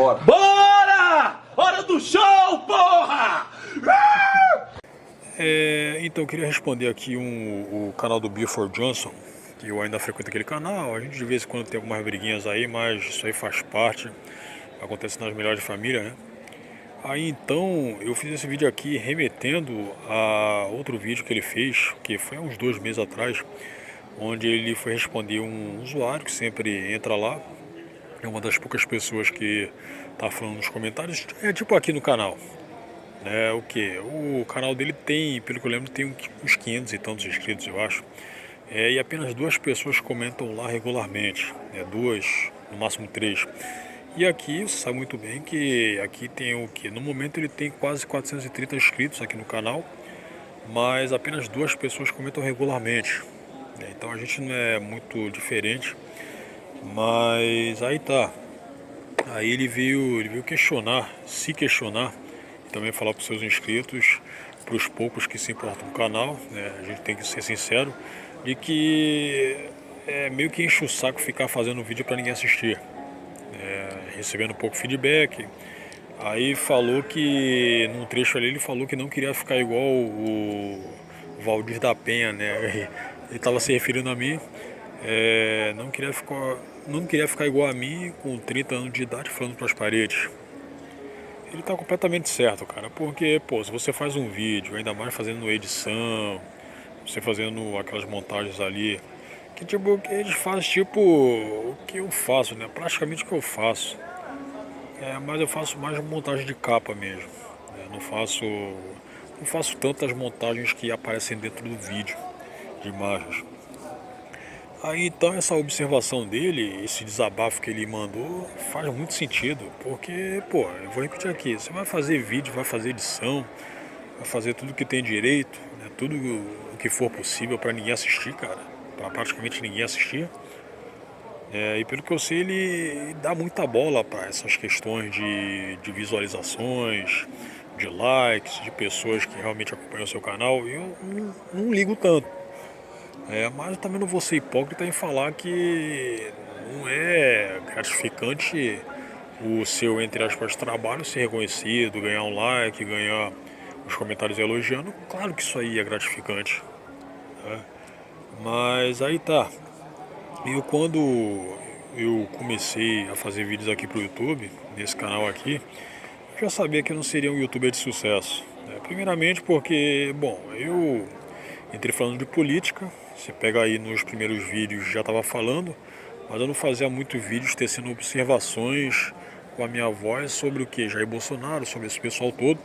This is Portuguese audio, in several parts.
Bora! Hora do show, porra! Então eu queria responder aqui o canal do Buford Johnson, que eu ainda frequento aquele canal. A gente de vez em quando tem algumas briguinhas aí, mas isso aí faz parte, acontece nas melhores famílias, né? Aí então eu fiz esse vídeo aqui remetendo a outro vídeo que ele fez, que foi há uns 2 meses atrás, onde ele foi responder um usuário que sempre entra lá. É uma das poucas pessoas que tá falando nos comentários, é tipo aqui no canal. O que? O canal dele tem, pelo que eu lembro, tem uns 500 e tantos inscritos, eu acho. E apenas 2 pessoas comentam lá regularmente. 2, no máximo 3. E aqui, você sabe muito bem que aqui tem o que? No momento ele tem quase 430 inscritos aqui no canal, mas apenas 2 pessoas comentam regularmente. Então a gente não é muito diferente, mas aí tá. Aí ele veio questionar, se questionar, e também falar para os seus inscritos, para os poucos que se importam com o canal, né? A gente tem que ser sincero, de que é meio que enche o saco ficar fazendo vídeo para ninguém assistir, recebendo pouco feedback. Aí falou que, num trecho ali, ele falou que não queria ficar igual o Valdir da Penha, né? Ele estava se referindo a mim. Não queria ficar igual a mim com 30 anos de idade falando para as paredes. Ele tá completamente certo, cara, porque, pô, se você faz um vídeo, ainda mais fazendo edição, você fazendo aquelas montagens ali, que tipo, que eles fazem tipo o que eu faço, né? Praticamente o que eu faço. Mas eu faço mais montagem de capa mesmo. Não faço tantas montagens que aparecem dentro do vídeo, de imagens. Aí então essa observação dele, esse desabafo que ele mandou, faz muito sentido, porque, pô, eu vou repetir aqui, você vai fazer vídeo, vai fazer edição, vai fazer tudo que tem direito, né, tudo o que for possível para ninguém assistir, cara, para praticamente ninguém assistir. E pelo que eu sei, ele dá muita bola para essas questões de visualizações, de likes, de pessoas que realmente acompanham o seu canal. Eu não ligo tanto. Mas eu também não vou ser hipócrita em falar que não é gratificante o seu, entre aspas, trabalho ser reconhecido, ganhar um like, ganhar os comentários elogiando. Claro que isso aí é gratificante, né? Mas aí tá. Quando eu comecei a fazer vídeos aqui pro YouTube, nesse canal aqui, eu já sabia que eu não seria um youtuber de sucesso, né? Primeiramente porque, bom, eu entrei falando de política, você pega aí nos primeiros vídeos já estava falando, mas eu não fazia muitos vídeos tecendo observações com a minha voz sobre o que? Jair Bolsonaro, sobre esse pessoal todo.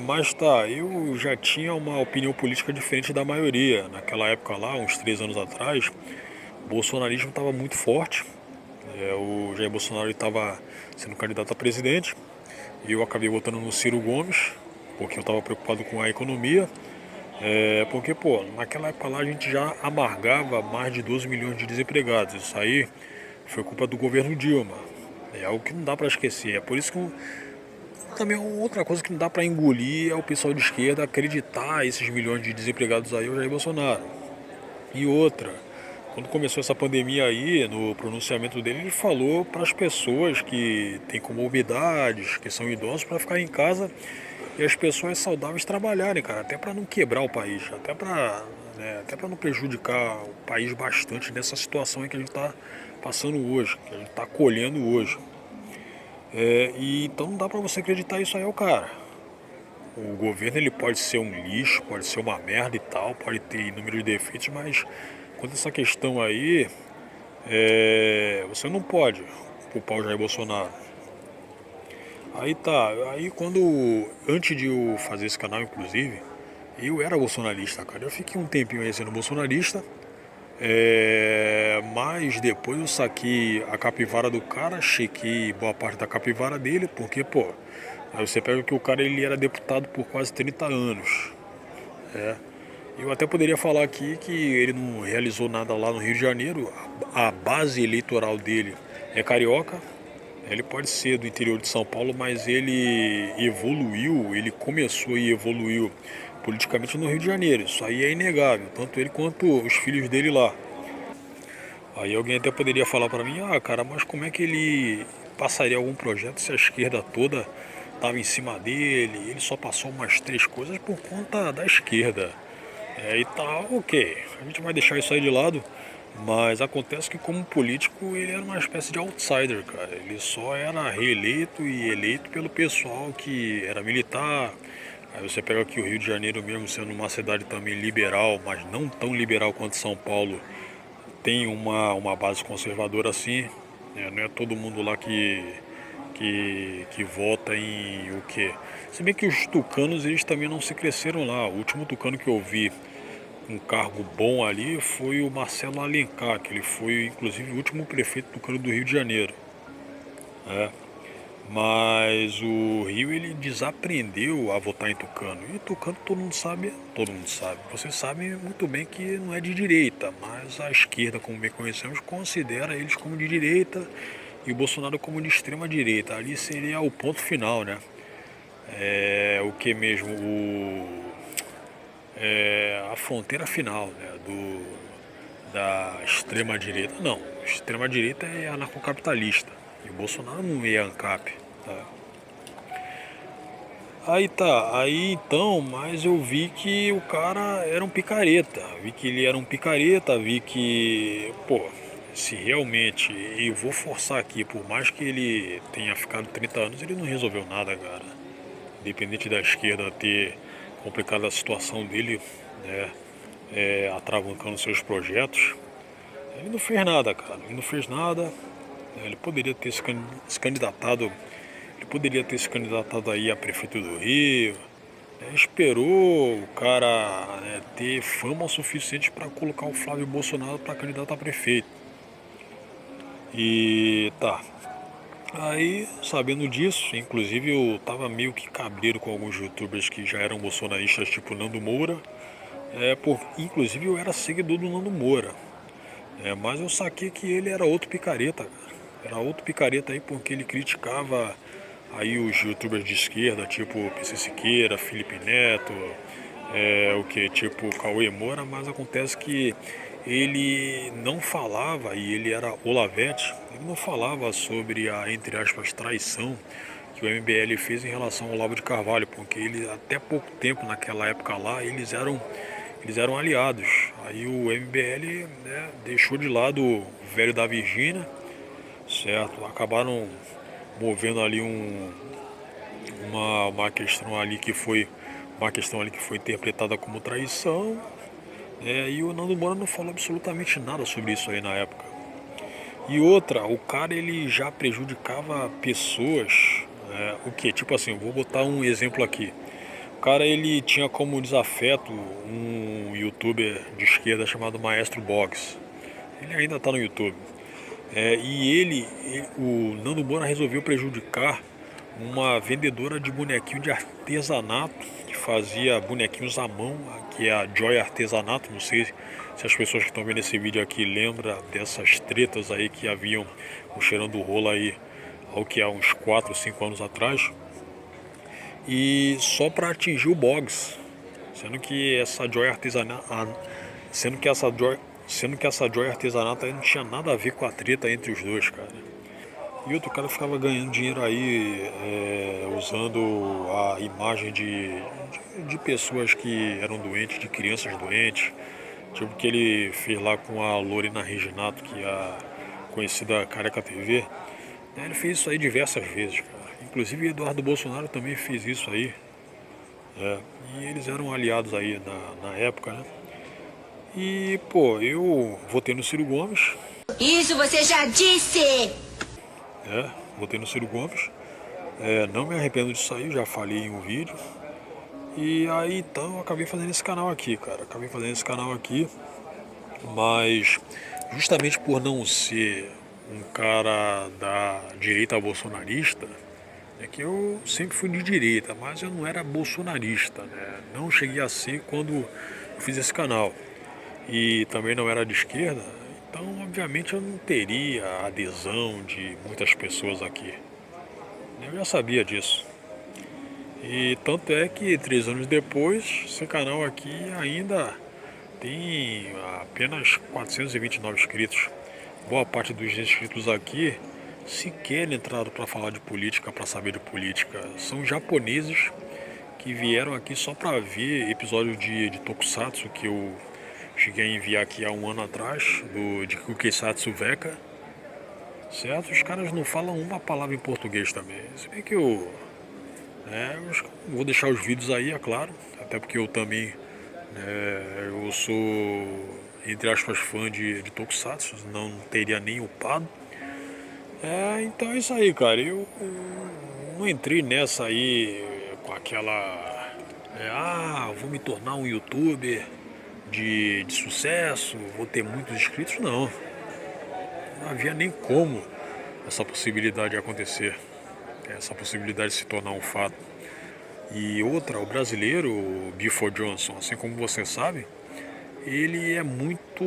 Mas tá, eu já tinha uma opinião política diferente da maioria. Naquela época lá, uns 3 anos atrás, o bolsonarismo estava muito forte. O Jair Bolsonaro estava sendo candidato a presidente e eu acabei votando no Ciro Gomes, porque eu estava preocupado com a economia. Porque, pô, naquela época lá a gente já amargava mais de 12 milhões de desempregados. Isso aí foi culpa do governo Dilma. É algo que não dá para esquecer. É por isso que também outra coisa que não dá para engolir é o pessoal de esquerda acreditar esses milhões de desempregados aí, o Jair Bolsonaro. E outra, quando começou essa pandemia aí, no pronunciamento dele, ele falou para as pessoas que têm comorbidades, que são idosos, para ficar em casa e as pessoas saudáveis trabalharem, cara, até para não quebrar o país, até para não prejudicar o país bastante nessa situação em que a gente está passando hoje, que a gente está colhendo hoje. E então não dá para você acreditar isso aí ao cara. O governo ele pode ser um lixo, pode ser uma merda e tal, pode ter inúmeros defeitos, mas quanto a essa questão aí, você não pode culpar o Jair Bolsonaro. Aí tá, antes de eu fazer esse canal, inclusive, eu era bolsonarista, cara. Eu fiquei um tempinho aí sendo bolsonarista, mas depois eu saquei a capivara do cara, chequei boa parte da capivara dele, porque, pô, aí você pega que o cara ele era deputado por quase 30 anos. Eu até poderia falar aqui que ele não realizou nada lá no Rio de Janeiro, a base eleitoral dele é carioca. Ele pode ser do interior de São Paulo, mas ele evoluiu, ele começou e evoluiu politicamente no Rio de Janeiro. Isso aí é inegável, tanto ele quanto os filhos dele lá. Aí alguém até poderia falar pra mim, ah, cara, mas como é que ele passaria algum projeto se a esquerda toda estava em cima dele, ele só passou umas três coisas por conta da esquerda. E tá, ok, a gente vai deixar isso aí de lado, mas acontece que como político ele era uma espécie de outsider, cara. Ele só era reeleito e eleito pelo pessoal que era militar. Aí você pega aqui o Rio de Janeiro mesmo sendo uma cidade também liberal, mas não tão liberal quanto São Paulo, tem uma base conservadora assim, né? Não é todo mundo lá que vota em o quê? Se bem que os tucanos eles também não se cresceram lá. O último tucano que eu vi um cargo bom ali foi o Marcelo Alencar, que ele foi inclusive o último prefeito tucano do Rio de Janeiro. Né? Mas o Rio ele desaprendeu a votar em tucano. E tucano todo mundo sabe, todo mundo sabe. Vocês sabem muito bem que não é de direita, mas a esquerda, como bem conhecemos, considera eles como de direita e o Bolsonaro como de extrema direita. Ali seria o ponto final, né? O que mesmo? A fronteira final, né? Da extrema direita. Não, extrema direita é anarcocapitalista. E o Bolsonaro não é ANCAP. Tá? Aí tá, aí então, mas eu vi que o cara era um picareta. Vi que ele era um picareta, vi que, pô, se realmente eu vou forçar aqui, por mais que ele tenha ficado 30 anos, ele não resolveu nada, cara. Independente da esquerda ter complicado a situação dele, né, atravancando seus projetos, ele não fez nada, cara. Ele não fez nada. Ele poderia ter se candidatado, ele poderia ter se candidatado aí a prefeito do Rio. Esperou o cara, né, ter fama o suficiente para colocar o Flávio Bolsonaro para candidato a prefeito. E tá. Aí, sabendo disso, inclusive eu tava meio que cabreiro com alguns youtubers que já eram bolsonaristas, tipo Nando Moura. Inclusive eu era seguidor do Nando Moura. Mas eu saquei que ele era outro picareta, cara. Era outro picareta aí porque ele criticava aí os youtubers de esquerda, tipo PC Siqueira, Felipe Neto, o que, tipo Cauê Moura, mas acontece que ele não falava, e ele era Olavete, ele não falava sobre a, entre aspas, traição que o MBL fez em relação ao Olavo de Carvalho, porque ele até pouco tempo naquela época lá, eles eram aliados. Aí o MBL, né, deixou de lado o velho da Virgínia, certo? Acabaram movendo ali uma questão ali que foi interpretada como traição. E o Nando Moura não falou absolutamente nada sobre isso aí na época. E outra, o cara ele já prejudicava pessoas, o que? Tipo assim, eu vou botar um exemplo aqui. O cara ele tinha como desafeto um youtuber de esquerda chamado Maestro Box. Ele ainda tá no YouTube. O Nando Moura resolveu prejudicar uma vendedora de bonequinho de artesanato que fazia bonequinhos à mão, que é a Joy Artesanato. Não sei se as pessoas que estão vendo esse vídeo aqui lembram dessas tretas aí que haviam cheirando o rolo aí há uns 4, 5 anos atrás. E só para atingir o Boggs, sendo que essa Joy Artesanato, sendo que essa Joy Artesanato aí não tinha nada a ver com a treta entre os dois, cara. E outro cara ficava ganhando dinheiro aí, usando a imagem de pessoas que eram doentes, de crianças doentes. Tipo o que ele fez lá com a Lorena Reginato, que é a conhecida Careca TV. Ele fez isso aí diversas vezes, cara. Inclusive Eduardo Bolsonaro também fez isso aí. E eles eram aliados aí na época, né? E, pô, eu votei no Ciro Gomes. Isso você já disse! Votei no Ciro Gomes. Não me arrependo disso aí, já falei em um vídeo. E aí então eu acabei fazendo esse canal aqui, cara. Acabei fazendo esse canal aqui. Mas justamente por não ser um cara da direita bolsonarista, é que eu sempre fui de direita, mas eu não era bolsonarista, né? Não cheguei a ser quando eu fiz esse canal. E também não era de esquerda, então obviamente eu não teria a adesão de muitas pessoas aqui. Eu já sabia disso. E tanto é que 3 anos depois, esse canal aqui ainda tem apenas 429 inscritos. boa parte dos inscritos aqui sequer entraram para falar de política, para saber de política. São japoneses que vieram aqui só para ver episódio de Tokusatsu que eu cheguei a enviar aqui há um ano atrás, de Kukisatsu Veka, certo? Os caras não falam uma palavra em português também. Se bem que eu vou deixar os vídeos aí, é claro, até porque eu também, eu sou, entre aspas, fã de Tokusatsu, não teria nem upado. Então é isso aí, cara. Eu não entrei nessa aí com aquela, vou me tornar um youtuber de sucesso, vou ter muitos inscritos, não. Não havia nem como essa possibilidade acontecer, essa possibilidade de se tornar um fato. E outra, o brasileiro, o Gifford Johnson, assim como você sabe, ele é muito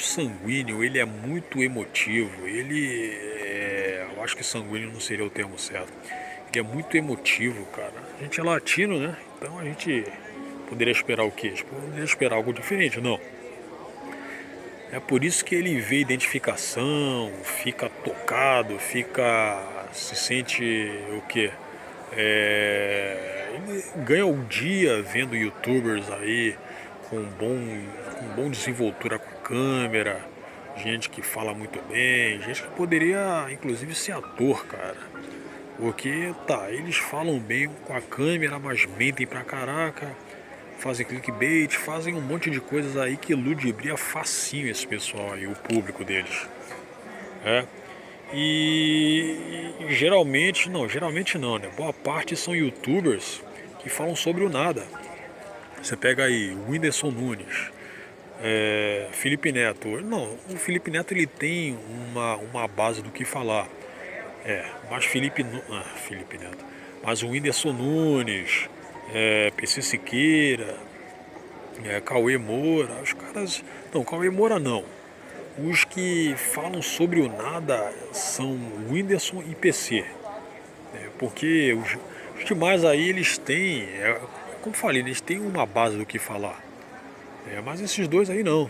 sanguíneo, ele é muito emotivo, eu acho que sanguíneo não seria o termo certo, ele é muito emotivo, cara. A gente é latino, né? Então a gente poderia esperar o quê? A gente poderia esperar algo diferente, não. É por isso que ele vê identificação, fica tocado, se sente o quê? Ele ganha o dia vendo youtubers aí com bom desenvoltura com a câmera, gente que fala muito bem, gente que poderia inclusive ser ator, cara. Porque eles falam bem com a câmera, mas mentem pra caraca, fazem clickbait, fazem um monte de coisas aí que ludibria facinho esse pessoal aí, o público deles. Geralmente não, né? Boa parte são youtubers que falam sobre o nada. Você pega aí o Whindersson Nunes, Felipe Neto. Não, o Felipe Neto ele tem uma base do que falar. Mas Felipe Neto. Mas o Whindersson Nunes, PC Siqueira, Cauê Moura, os caras. Não, Cauê Moura não. Os que falam sobre o nada são o Whindersson e PC. Porque os demais aí eles têm, como falei, eles têm uma base do que falar. Mas esses dois aí não.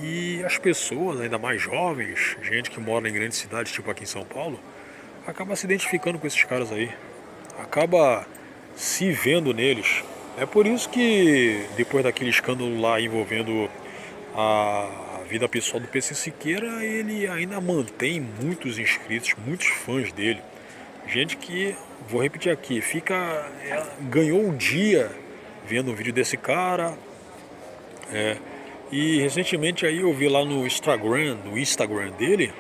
E as pessoas ainda mais jovens, gente que mora em grandes cidades, tipo aqui em São Paulo, acaba se identificando com esses caras aí. Acaba se vendo neles. É por isso que depois daquele escândalo lá envolvendo a vida pessoal do PC Siqueira, ele ainda mantém muitos inscritos, muitos fãs dele. Gente que, vou repetir aqui, ganhou o dia vendo o vídeo desse cara. E recentemente aí eu vi lá no Instagram dele,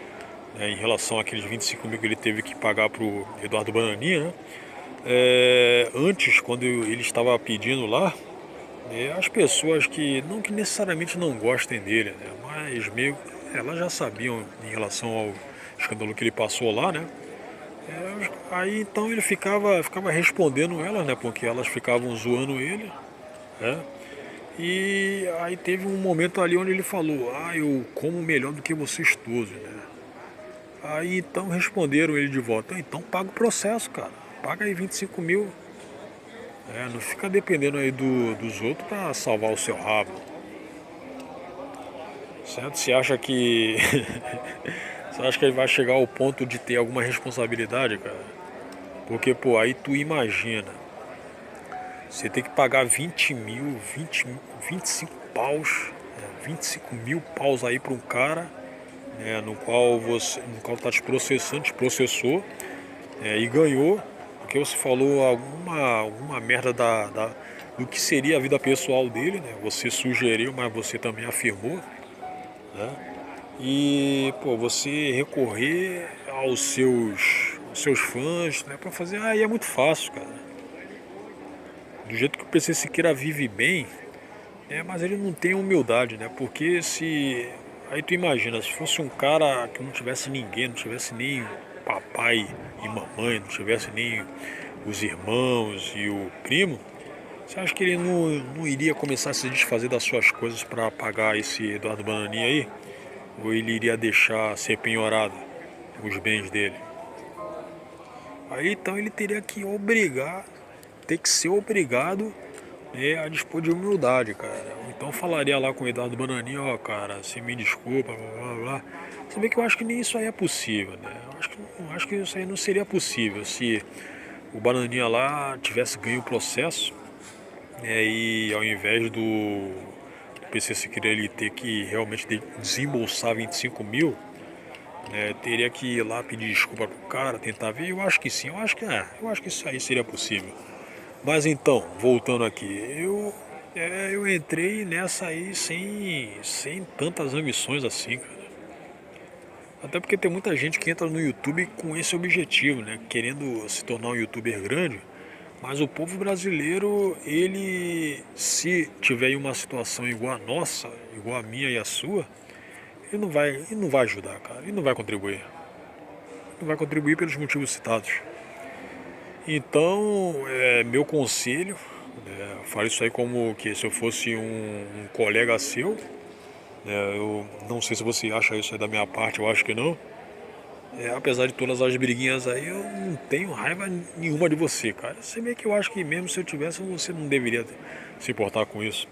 em relação àqueles 25 mil que ele teve que pagar pro Eduardo Bananinha, né? Antes, quando ele estava pedindo lá, as pessoas que necessariamente não gostem dele, né? Mas meio elas já sabiam em relação ao escândalo que ele passou lá, né? Aí então ele ficava respondendo elas, né? Porque elas ficavam zoando ele, né? E aí teve um momento ali onde ele falou: eu como melhor do que vocês todos, né? Aí então responderam ele de volta: então paga o processo, cara, paga aí 25 mil. Não fica dependendo aí dos outros pra salvar o seu rabo. Certo? Você acha que ele vai chegar ao ponto de ter alguma responsabilidade, cara? Porque, pô, aí tu imagina, você tem que pagar 25 paus, 25 mil paus aí pra um cara, no qual tá te processou, e ganhou, porque você falou alguma merda do que seria a vida pessoal dele, né? Você sugeriu, mas você também afirmou, né? E, pô, você recorrer aos seus fãs, né, pra fazer, aí é muito fácil, cara. Do jeito que o PC Siqueira vive bem, mas ele não tem humildade, né? Porque aí tu imagina, se fosse um cara que não tivesse ninguém, não tivesse nem papai e mamãe, não tivesse nem os irmãos e o primo, você acha que ele não iria começar a se desfazer das suas coisas para pagar esse Eduardo Bananinha aí? Ou ele iria deixar ser penhorado os bens dele? Aí então ele teria que ser obrigado a dispor de humildade, cara. Então eu falaria lá com o Eduardo Bananinha, ó, cara, você me desculpa, blá blá blá. Se bem que eu acho que nem isso aí é possível, né? Eu acho que isso aí não seria possível se o Bananinha lá tivesse ganho o processo, e ao invés do PC Siqueira ele ter que realmente desembolsar 25 mil, teria que ir lá pedir desculpa pro cara, tentar ver. Eu acho que sim, eu acho que isso aí seria possível. Mas então, voltando aqui, eu entrei nessa aí sem tantas ambições assim, cara. Até porque tem muita gente que entra no YouTube com esse objetivo, né? Querendo se tornar um YouTuber grande. Mas o povo brasileiro, ele, se tiver em uma situação igual a nossa, igual a minha e a sua, ele não vai ajudar, cara. Ele não vai contribuir. Não vai contribuir pelos motivos citados. Então, meu conselho, eu falo isso aí como que se eu fosse um colega seu, eu não sei se você acha isso aí da minha parte, eu acho que não. Apesar de todas as briguinhas aí, eu não tenho raiva nenhuma de você, cara. Se bem que eu acho que mesmo se eu tivesse, você não deveria se importar com isso.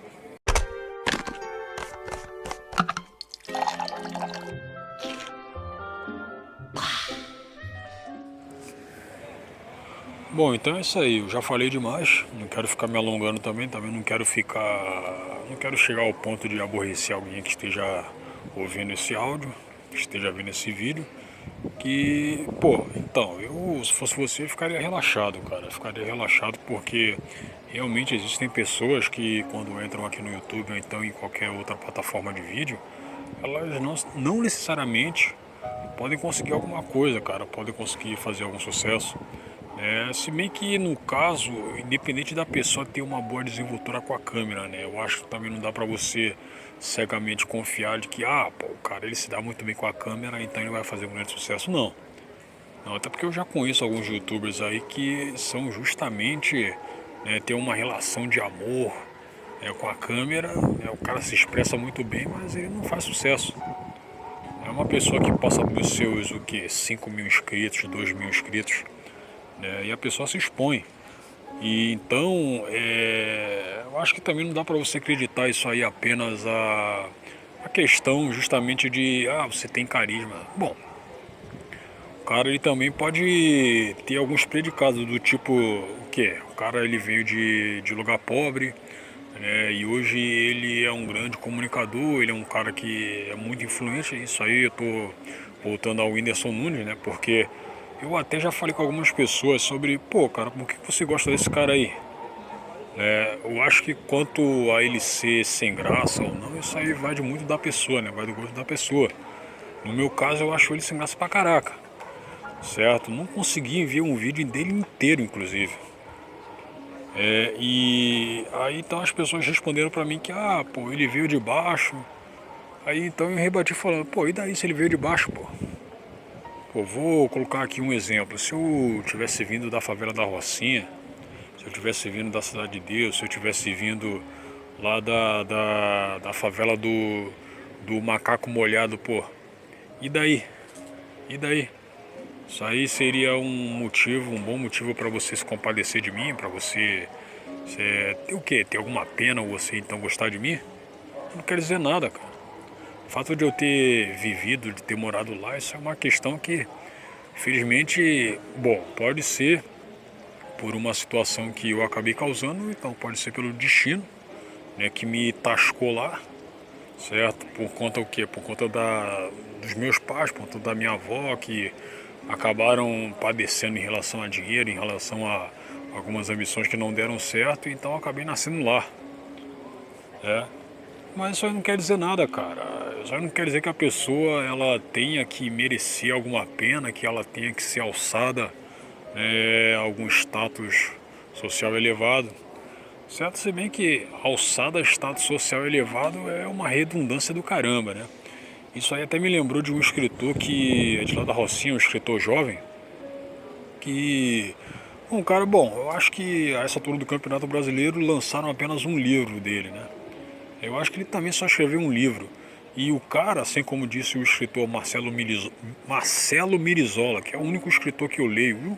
Bom, então é isso aí. Eu já falei demais. Não quero ficar me alongando também não quero ficar. Não quero chegar ao ponto de aborrecer alguém que esteja ouvindo esse áudio, que esteja vendo esse vídeo. Que, pô, então, eu, se fosse você, eu ficaria relaxado, cara. Eu ficaria relaxado porque realmente existem pessoas que, quando entram aqui no YouTube ou então em qualquer outra plataforma de vídeo, elas não necessariamente podem conseguir alguma coisa, cara. Podem conseguir fazer algum sucesso. Se bem que no caso, independente da pessoa ter uma boa desenvoltura com a câmera, né? Eu acho que também não dá pra você cegamente confiar de que, pô, o cara ele se dá muito bem com a câmera, então ele vai fazer um grande sucesso. Não. Não, até porque eu já conheço alguns YouTubers aí que são justamente, ter uma relação de amor, com a câmera, o cara se expressa muito bem, mas ele não faz sucesso. É uma pessoa que passa dos seus, 5 mil inscritos, 2 mil inscritos, e a pessoa se expõe. E então, eu acho que também não dá para você acreditar isso aí apenas a questão justamente de, você tem carisma. Bom, o cara ele também pode ter alguns predicados do tipo, o quê? O cara ele veio de lugar pobre, e hoje ele é um grande comunicador, ele é um cara que é muito influente. Isso aí eu tô voltando ao Whindersson Nunes, né? Porque eu até já falei com algumas pessoas sobre, pô, cara, por que você gosta desse cara aí? Eu acho que quanto a ele ser sem graça ou não, isso aí vai de muito da pessoa, né? Vai do gosto da pessoa. No meu caso, eu acho ele sem graça pra caraca, certo? Não consegui ver um vídeo dele inteiro, inclusive. E aí então as pessoas responderam pra mim que, pô, ele veio de baixo. Aí então eu rebati falando, pô, e daí se ele veio de baixo, pô? Pô, vou colocar aqui um exemplo. Se eu tivesse vindo da favela da Rocinha, se eu tivesse vindo da Cidade de Deus, se eu tivesse vindo lá da favela do Macaco Molhado, pô, e daí? E daí? Isso aí seria um bom motivo para você se compadecer de mim, para você ter o quê? Ter alguma pena ou você então gostar de mim? Não quer dizer nada, cara. O fato de eu ter vivido, de ter morado lá, isso é uma questão que, infelizmente, bom, pode ser por uma situação que eu acabei causando, então pode ser pelo destino, que me tascou lá, certo? Por conta o quê? Por conta dos meus pais, por conta da minha avó, que acabaram padecendo em relação a dinheiro, em relação a algumas ambições que não deram certo, então eu acabei nascendo lá. Mas isso aí não quer dizer nada, cara. Isso aí não quer dizer que a pessoa ela tenha que merecer alguma pena, que ela tenha que ser alçada a algum status social elevado. Certo? Se bem que alçada a status social elevado é uma redundância do caramba, né? Isso aí até me lembrou de um escritor que é de lá da Rocinha, um escritor jovem, que um cara, bom, eu acho que a essa altura do Campeonato Brasileiro lançaram apenas um livro dele, né? Eu acho que ele também só escreveu um livro. E o cara, assim como disse o escritor Marcelo Mirizola, que é o único escritor que eu leio, viu?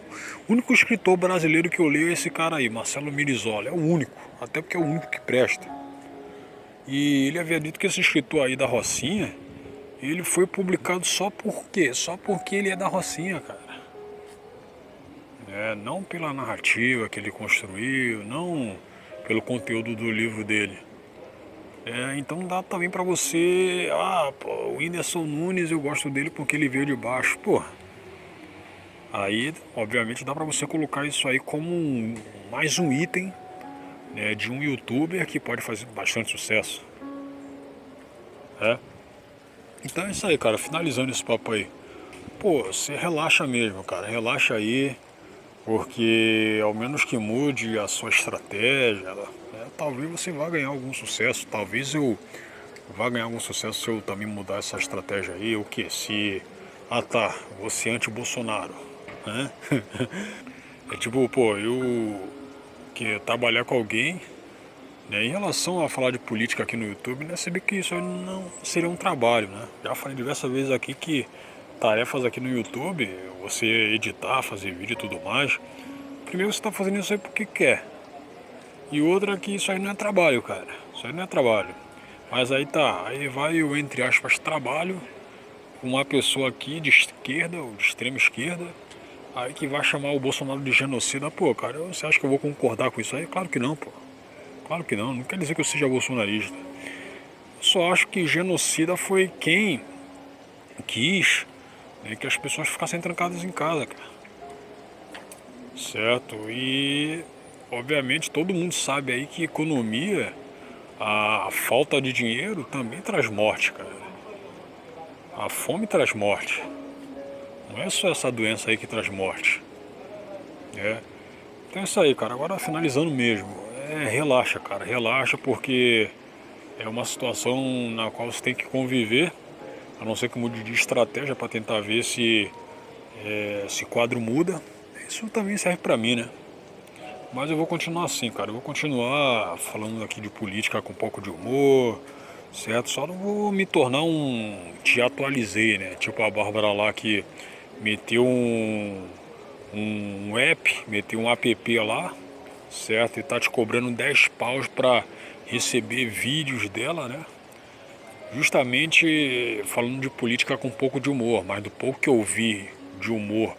O único escritor brasileiro que eu leio é esse cara aí, Marcelo Mirizola, é o único, até porque é o único que presta. E ele havia dito que esse escritor aí da Rocinha, ele foi publicado só por quê? Só porque ele é da Rocinha, cara. Não pela narrativa que ele construiu, não pelo conteúdo do livro dele. Então dá também pra você, pô, o Whindersson Nunes eu gosto dele porque ele veio de baixo, pô. Aí, obviamente, dá pra você colocar isso aí como mais um item, né, de um youtuber que pode fazer bastante sucesso. Então é isso aí, cara, finalizando esse papo aí. Pô, você relaxa mesmo, cara, relaxa aí, porque ao menos que mude a sua estratégia, talvez você vá ganhar algum sucesso, talvez eu vá ganhar algum sucesso se eu também mudar essa estratégia aí, o que? Se, você é anti-Bolsonaro, né? É tipo, pô, eu que trabalhar com alguém, né, em relação a falar de política aqui no YouTube, né, saber que isso aí não seria um trabalho, né? Já falei diversas vezes aqui que tarefas aqui no YouTube, você editar, fazer vídeo e tudo mais, primeiro você está fazendo isso aí porque quer. E outra que isso aí não é trabalho, cara. Isso aí não é trabalho. Mas aí aí vai o, entre aspas, trabalho com uma pessoa aqui de esquerda ou de extrema esquerda, aí que vai chamar o Bolsonaro de genocida. Pô, cara, você acha que eu vou concordar com isso aí? Claro que não, pô. Claro que não. Não quer dizer que eu seja bolsonarista. Eu só acho que genocida foi quem quis, né, que as pessoas ficassem trancadas em casa, cara. Certo? E obviamente todo mundo sabe aí que economia, a falta de dinheiro também traz morte, cara. A fome traz morte. Não é só essa doença aí que traz morte. Então é isso aí, cara. Agora finalizando mesmo. Relaxa, cara. Relaxa porque é uma situação na qual você tem que conviver. A não ser que mude de estratégia para tentar ver se esse quadro muda. Isso também serve pra mim, né? Mas eu vou continuar assim, cara. Eu vou continuar falando aqui de política com um pouco de humor, certo? Só não vou me tornar te atualizei, né? Tipo a Bárbara lá que meteu um app, meteu um app lá, certo? E tá te cobrando 10 paus pra receber vídeos dela, né? Justamente falando de política com um pouco de humor, mas do pouco que eu vi de humor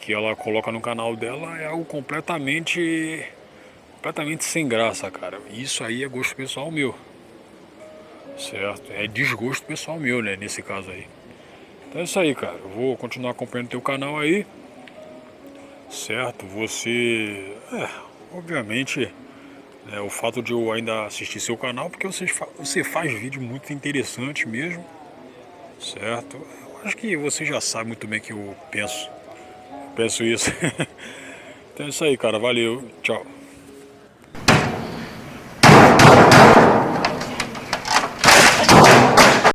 que ela coloca no canal dela é algo completamente sem graça, cara. Isso aí é gosto pessoal meu, certo? É desgosto pessoal meu, né, nesse caso aí. Então é isso aí, cara. Eu vou continuar acompanhando teu canal aí, certo? Você, obviamente, né, o fato de eu ainda assistir seu canal, porque você faz vídeo muito interessante mesmo, certo? Eu acho que você já sabe muito bem que eu penso isso. Então é isso aí, cara. Valeu. Tchau.